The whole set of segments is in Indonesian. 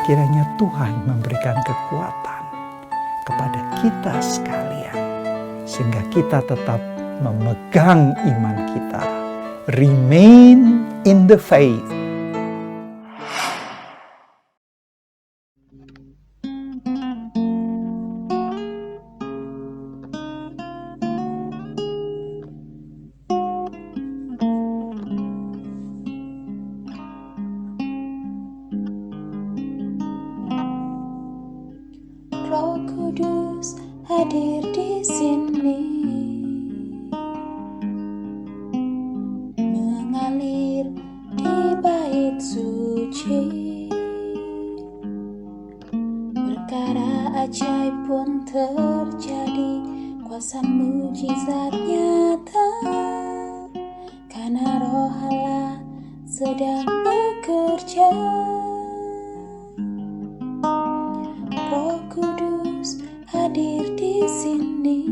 kiranya Tuhan memberikan kekuatan kepada kita sekalian, sehingga kita tetap memegang iman kita. Remain in the faith. Roh Kudus hadir di sini, mengalir di bait suci. Perkara ajaib pun terjadi, kuasa mujizat nyata, karena Roh Allah sedang bekerja. Roh Kudus hadir di sini,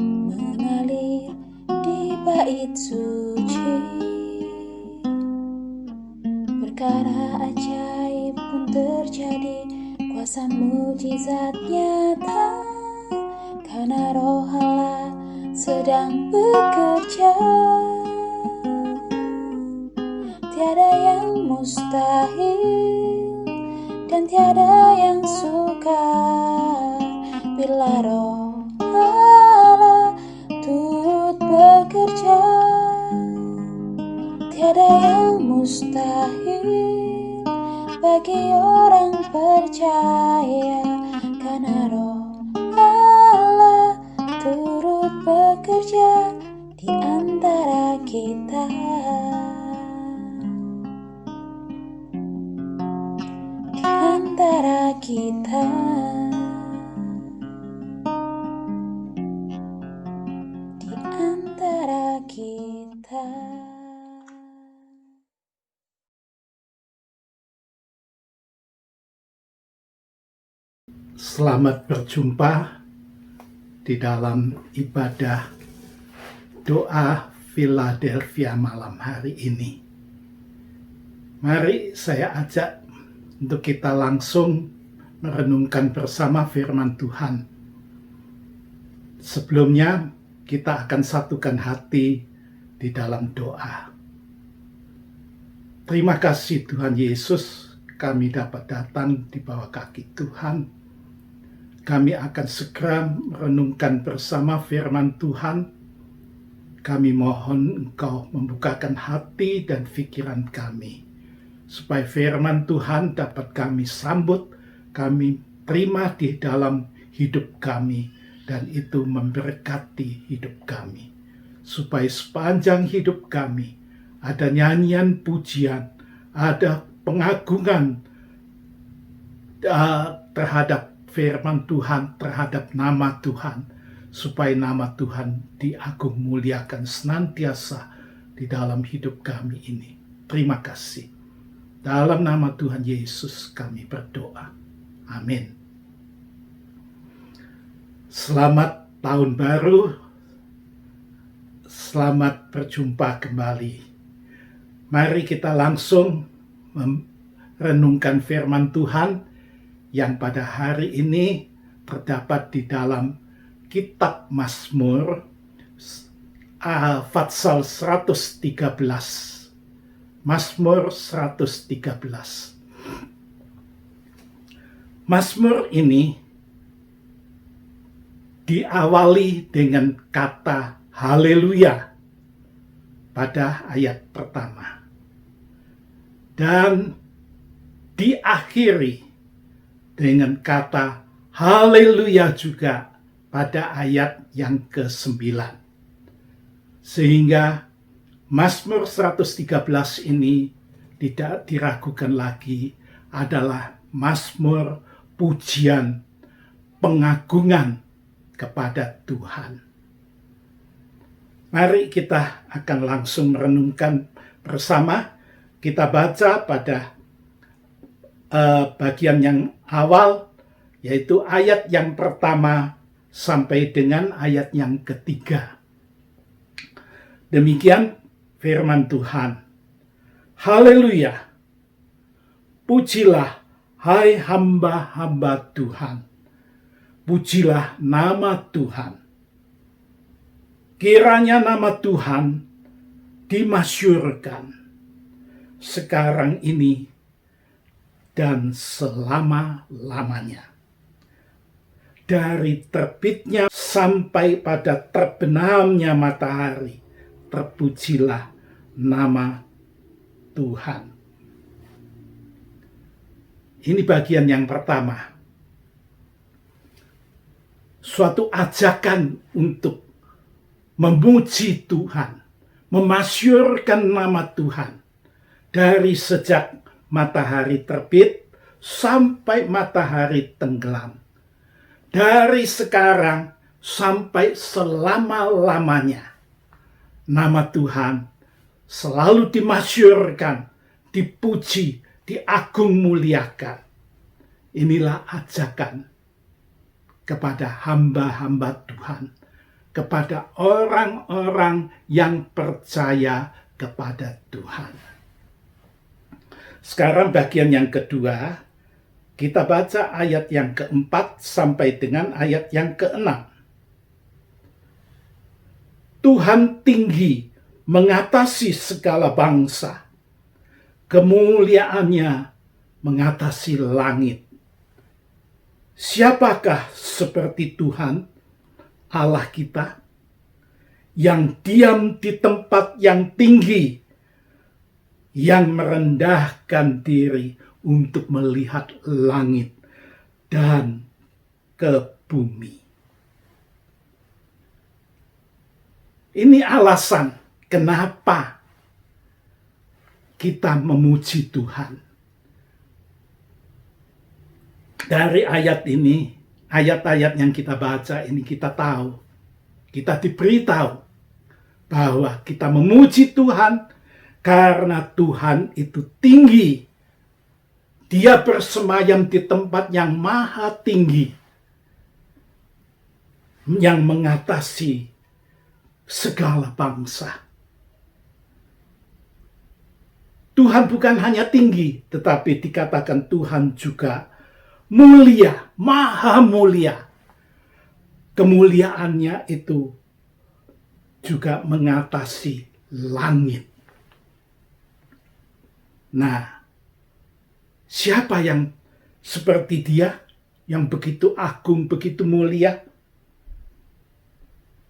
mengalir di bait suci. Perkara ajaib pun terjadi, kuasa mujizat nyata, karena Roh Allah sedang bekerja. Tiada yang mustahil dan tiada yang sukar bila Roh Allah turut bekerja. Tiada yang mustahil bagi orang percaya, karena Roh Allah turut bekerja di antara kita. Di antara kita. Di antara kita. Selamat berjumpa di dalam ibadah doa Philadelphia malam hari ini. Mari saya ajak untuk kita langsung merenungkan bersama firman Tuhan. Sebelumnya kita akan satukan hati di dalam doa. Terima kasih Tuhan Yesus, kami dapat datang di bawah kaki Tuhan. Kami akan segera merenungkan bersama firman Tuhan. Kami mohon Engkau membukakan hati dan pikiran kami, supaya firman Tuhan dapat kami sambut, kami terima di dalam hidup kami, dan itu memberkati hidup kami. Supaya sepanjang hidup kami ada nyanyian pujian, ada pengagungan terhadap firman Tuhan, terhadap nama Tuhan, supaya nama Tuhan diagung muliakan senantiasa di dalam hidup kami ini. Terima kasih. Dalam nama Tuhan Yesus kami berdoa. Amin. Selamat tahun baru. Selamat berjumpa kembali. Mari kita langsung merenungkan firman Tuhan yang pada hari ini terdapat di dalam kitab Mazmur Fatsal 113. Mazmur 113. Mazmur ini diawali dengan kata haleluya pada ayat pertama. Dan diakhiri dengan kata haleluya juga pada ayat yang ke-9. Sehingga Mazmur 113 ini tidak diragukan lagi adalah Mazmur pujian, pengagungan kepada Tuhan. Mari kita akan langsung merenungkan bersama. Kita baca pada bagian yang awal, yaitu ayat yang pertama sampai dengan ayat yang ketiga. Demikian firman Tuhan. Haleluya, Pujilah, hai hamba-hamba Tuhan. Pujilah nama Tuhan. Kiranya nama Tuhan dimasyhurkan sekarang ini dan selama-lamanya. Dari terbitnya sampai pada terbenamnya matahari, terpujilah nama Tuhan. Ini bagian yang pertama. Suatu ajakan untuk memuji Tuhan, memasyhurkan nama Tuhan. Dari sejak matahari terbit sampai matahari tenggelam. Dari sekarang sampai selama-lamanya. Nama Tuhan selalu dimasyhurkan, dipuji, diagung muliakan. Inilah ajakan kepada hamba-hamba Tuhan, kepada orang-orang yang percaya kepada Tuhan. Sekarang bagian yang kedua, kita baca ayat yang keempat sampai dengan ayat yang keenam. Tuhan tinggi mengatasi segala bangsa. Kemuliaannya mengatasi langit. Siapakah seperti Tuhan, Allah kita, yang diam di tempat yang tinggi, yang merendahkan diri untuk melihat langit dan ke bumi. Ini alasan kenapa kita memuji Tuhan. Dari ayat ini, ayat-ayat yang kita baca ini kita tahu, kita diberitahu bahwa kita memuji Tuhan karena Tuhan itu tinggi. Dia bersemayam di tempat yang maha tinggi, yang mengatasi segala bangsa. Tuhan bukan hanya tinggi, tetapi dikatakan Tuhan juga mulia, maha mulia. Kemuliaannya itu juga mengatasi langit. Nah, siapa yang seperti Dia, yang begitu agung, begitu mulia?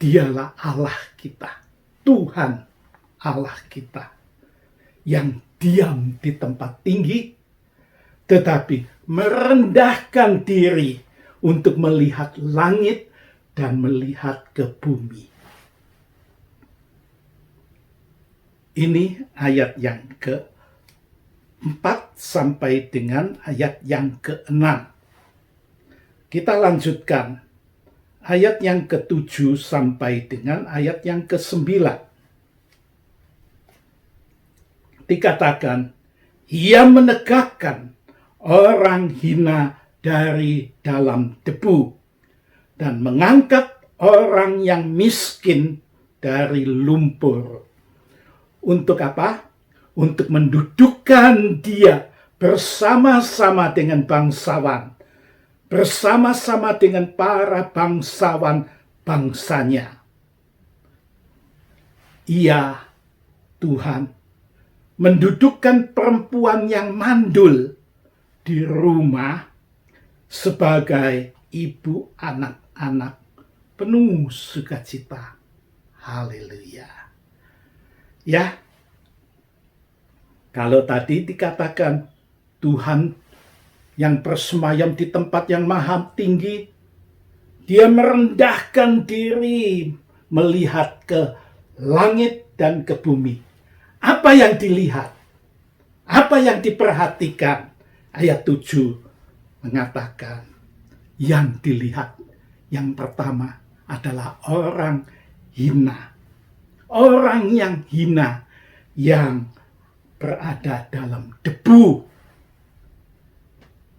Dialah Allah kita, Tuhan Allah kita, yang diam di tempat tinggi, tetapi merendahkan diri untuk melihat langit dan melihat ke bumi. Ini ayat yang ke-4 sampai dengan ayat yang ke-6. Kita lanjutkan ayat yang ke-7 sampai dengan ayat yang ke-9. Dikatakan, Ia menegakkan orang hina dari dalam debu dan mengangkat orang yang miskin dari lumpur. Untuk apa? Untuk mendudukkan dia bersama-sama dengan bangsawan, bersama-sama dengan para bangsawan bangsanya. Ia, Tuhan, mendudukkan perempuan yang mandul di rumah sebagai ibu anak-anak penuh sukacita. Haleluya. Ya, kalau tadi dikatakan Tuhan yang bersemayam di tempat yang maha tinggi, Dia merendahkan diri melihat ke langit dan ke bumi. Apa yang dilihat? Apa yang diperhatikan? Ayat 7 mengatakan, yang dilihat yang pertama adalah orang hina. Orang yang hina, yang berada dalam debu.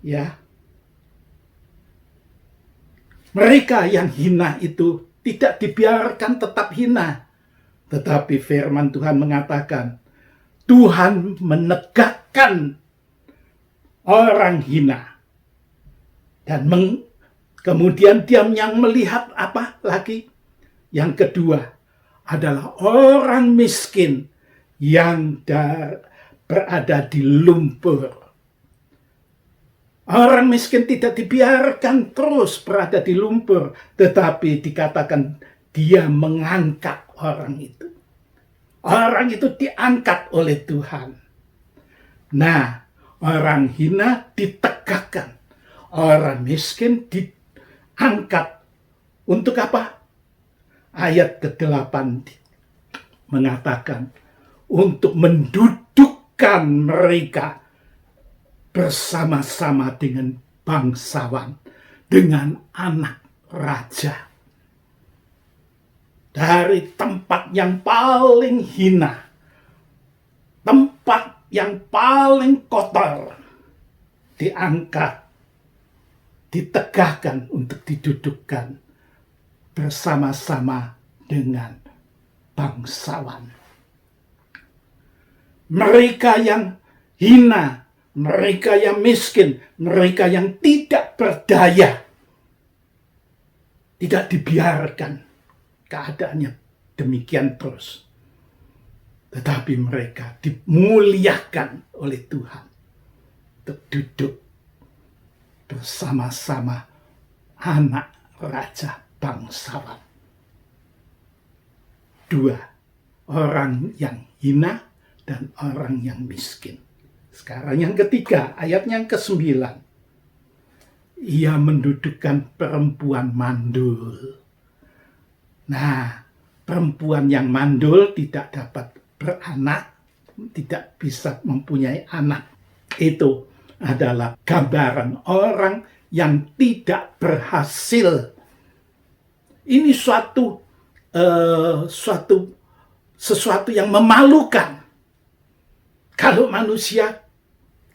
Ya. Mereka yang hina itu tidak dibiarkan tetap hina. Tetapi firman Tuhan mengatakan, Tuhan menegakkan orang hina. Dan kemudian dia yang melihat apa lagi? Yang kedua adalah orang miskin yang berada di lumpur. Orang miskin tidak dibiarkan terus berada di lumpur, tetapi dikatakan dia mengangkat orang itu. Orang itu diangkat oleh Tuhan. Nah, orang hina ditegakkan. Orang miskin diangkat. Untuk apa? Ayat ke-8 mengatakan, untuk mendudukkan mereka bersama-sama dengan bangsawan, dengan anak raja. Dari tempat yang paling hina, tempat yang paling kotor, diangkat, ditegakkan untuk didudukkan bersama-sama dengan bangsawan. Mereka yang hina, mereka yang miskin, mereka yang tidak berdaya, tidak dibiarkan keadaannya demikian terus. Tetapi mereka dimuliakan oleh Tuhan untuk duduk bersama-sama anak raja bangsawan. 2, orang yang hina dan orang yang miskin. Sekarang yang ketiga, ayatnya yang ke-9. Ia mendudukkan perempuan mandul. Nah, perempuan yang mandul tidak dapat beranak, tidak bisa mempunyai anak. Itu adalah gambaran orang yang tidak berhasil. Ini sesuatu yang memalukan. Kalau manusia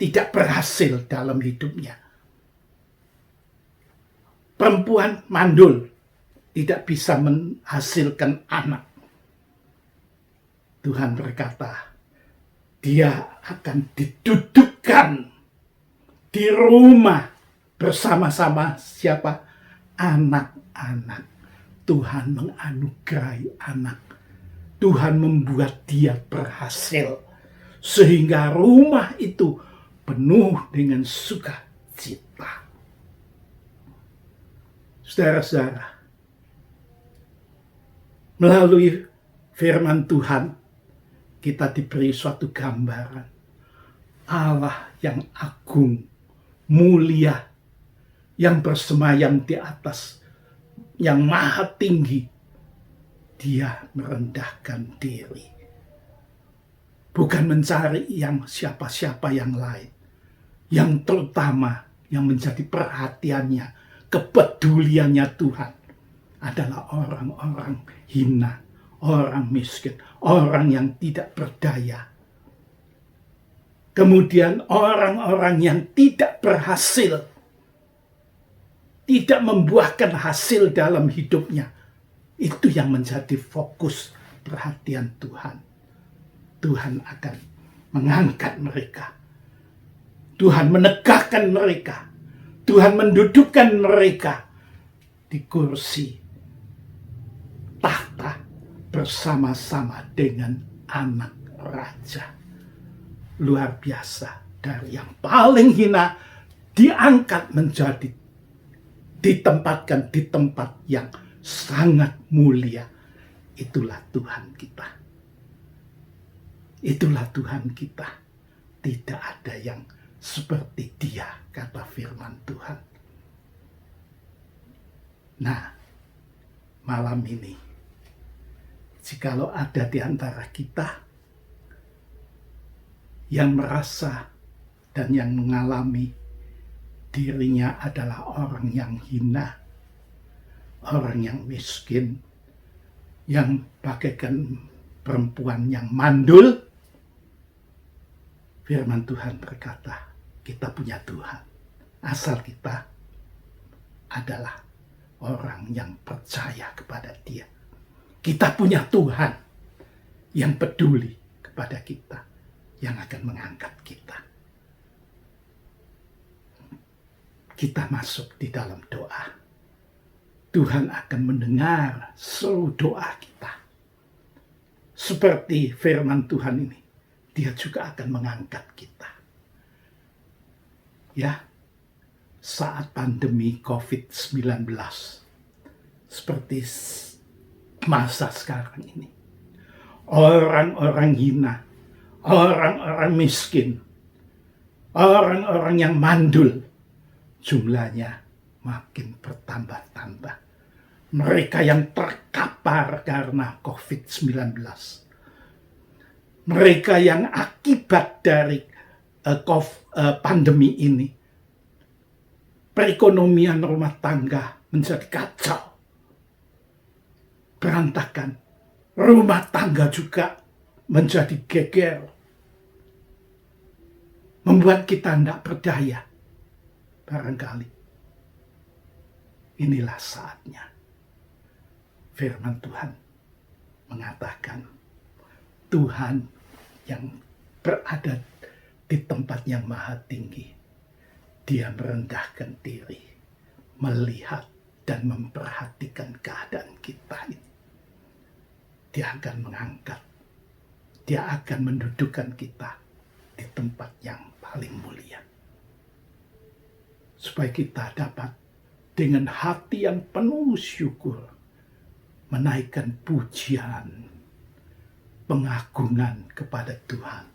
tidak berhasil dalam hidupnya. Perempuan mandul tidak bisa menghasilkan anak. Tuhan berkata, dia akan didudukkan di rumah bersama-sama siapa? Anak-anak. Tuhan menganugerahi anak. Tuhan membuat dia berhasil. Sehingga rumah itu penuh dengan sukacita. Saudara-saudara, melalui firman Tuhan, kita diberi suatu gambaran. Allah yang agung, mulia, yang bersemayam di atas, yang maha tinggi. Dia merendahkan diri. Bukan mencari yang siapa-siapa yang lain. Yang terutama, yang menjadi perhatiannya, kepeduliannya Tuhan adalah orang-orang hina, orang miskin, orang yang tidak berdaya. Kemudian orang-orang yang tidak berhasil, tidak membuahkan hasil dalam hidupnya. Itu yang menjadi fokus perhatian Tuhan. Tuhan akan mengangkat mereka. Tuhan menegakkan mereka. Tuhan mendudukkan mereka di kursi tahta bersama-sama dengan anak raja. Luar biasa, dari yang paling hina diangkat menjadi ditempatkan di tempat yang sangat mulia. Itulah Tuhan kita. Itulah Tuhan kita. Tidak ada yang seperti Dia, kata firman Tuhan. Nah, malam ini, jikalau ada di antara kita yang merasa dan yang mengalami dirinya adalah orang yang hina, orang yang miskin, yang bagaikan perempuan yang mandul, firman Tuhan berkata, kita punya Tuhan. Asal kita adalah orang yang percaya kepada Dia. Kita punya Tuhan yang peduli kepada kita, yang akan mengangkat kita. kita masuk di dalam doa, Tuhan akan mendengar seluruh doa kita. Seperti firman Tuhan ini, Dia juga akan mengangkat kita. Ya, saat pandemi COVID-19, seperti masa sekarang ini, orang-orang hina, orang-orang miskin, orang-orang yang mandul, jumlahnya makin bertambah-tambah. Mereka yang terkapar karena COVID-19. Mereka yang akibat dari pandemi ini, perekonomian rumah tangga menjadi kacau, berantakan. Rumah tangga juga menjadi geger. Membuat kita tidak berdaya. Barangkali inilah saatnya firman Tuhan mengatakan, Tuhan yang berada di tempat yang maha tinggi, Dia merendahkan diri, melihat dan memperhatikan keadaan kita ini. Dia akan mengangkat, Dia akan mendudukkan kita di tempat yang paling mulia. Supaya kita dapat dengan hati yang penuh syukur menaikkan pujian, pengagungan kepada Tuhan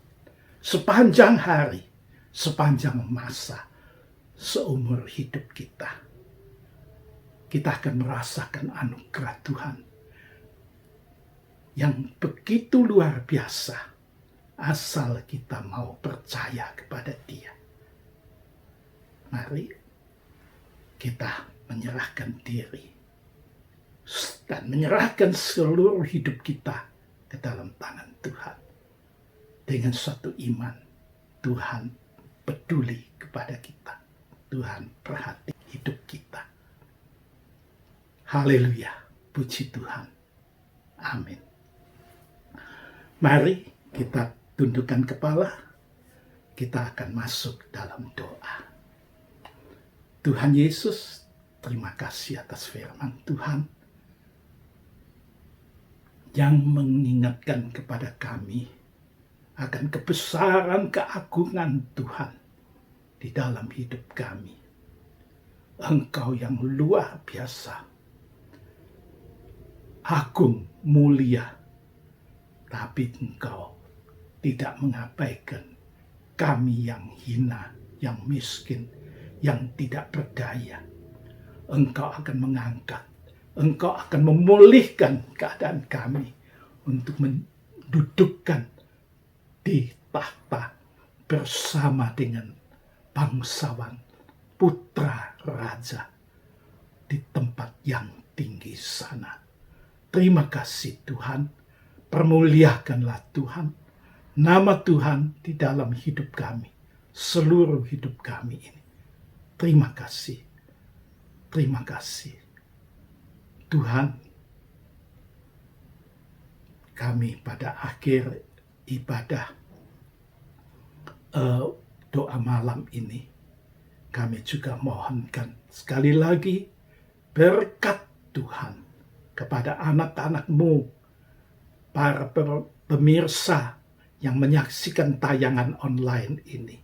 sepanjang hari, sepanjang masa, seumur hidup kita. Kita akan merasakan anugerah Tuhan yang begitu luar biasa, asal kita mau percaya kepada Dia. Mari kita menyerahkan diri dan menyerahkan seluruh hidup kita ke dalam tangan Tuhan. Dengan suatu iman, Tuhan peduli kepada kita. Tuhan perhati hidup kita. Haleluya, puji Tuhan. Amin. Mari kita tundukkan kepala. Kita akan masuk dalam doa. Tuhan Yesus, terima kasih atas firman Tuhan yang mengingatkan kepada kami akan kebesaran keagungan Tuhan di dalam hidup kami. Engkau yang luar biasa, agung, mulia, tapi Engkau tidak mengabaikan kami yang hina, yang miskin, yang tidak berdaya. Engkau akan mengangkat, Engkau akan memulihkan keadaan kami untuk mendudukkan di tahta bersama dengan bangsawan, putra raja di tempat yang tinggi sana. Terima kasih Tuhan, permuliakanlah Tuhan, nama Tuhan di dalam hidup kami, seluruh hidup kami ini. Terima kasih. Terima kasih. Tuhan, kami pada akhir ibadah doa malam ini, kami juga mohonkan sekali lagi berkat Tuhan kepada anak-anak-Mu, para pemirsa yang menyaksikan tayangan online ini.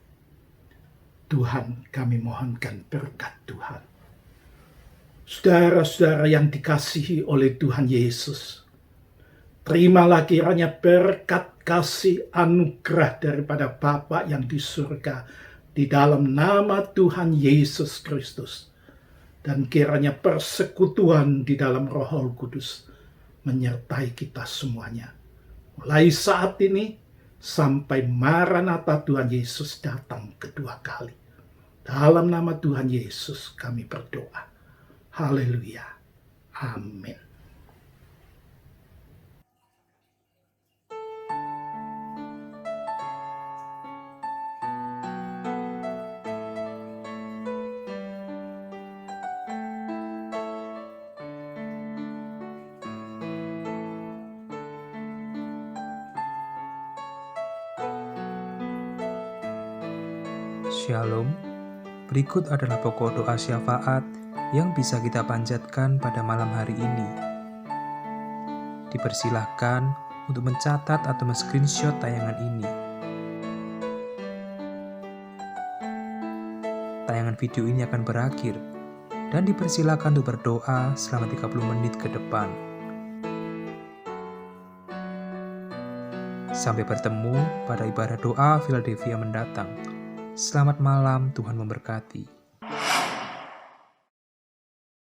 Tuhan, kami mohonkan berkat Tuhan. Saudara-saudara yang dikasihi oleh Tuhan Yesus, terimalah kiranya berkat, kasih, anugerah daripada Bapa yang di surga di dalam nama Tuhan Yesus Kristus. Dan kiranya persekutuan di dalam Roh Kudus menyertai kita semuanya. Mulai saat ini sampai Maranatha Tuhan Yesus datang kedua kali. Dalam nama Tuhan Yesus kami berdoa. Haleluya. Amin. Shalom, Berikut adalah pokok doa syafaat yang bisa kita panjatkan pada malam hari ini. Dipersilahkan untuk mencatat atau men-screenshot tayangan ini. Tayangan video ini akan berakhir dan dipersilakan untuk berdoa selama 30 menit ke depan. Sampai bertemu pada ibadah doa Philadelphia mendatang. Selamat malam, Tuhan memberkati.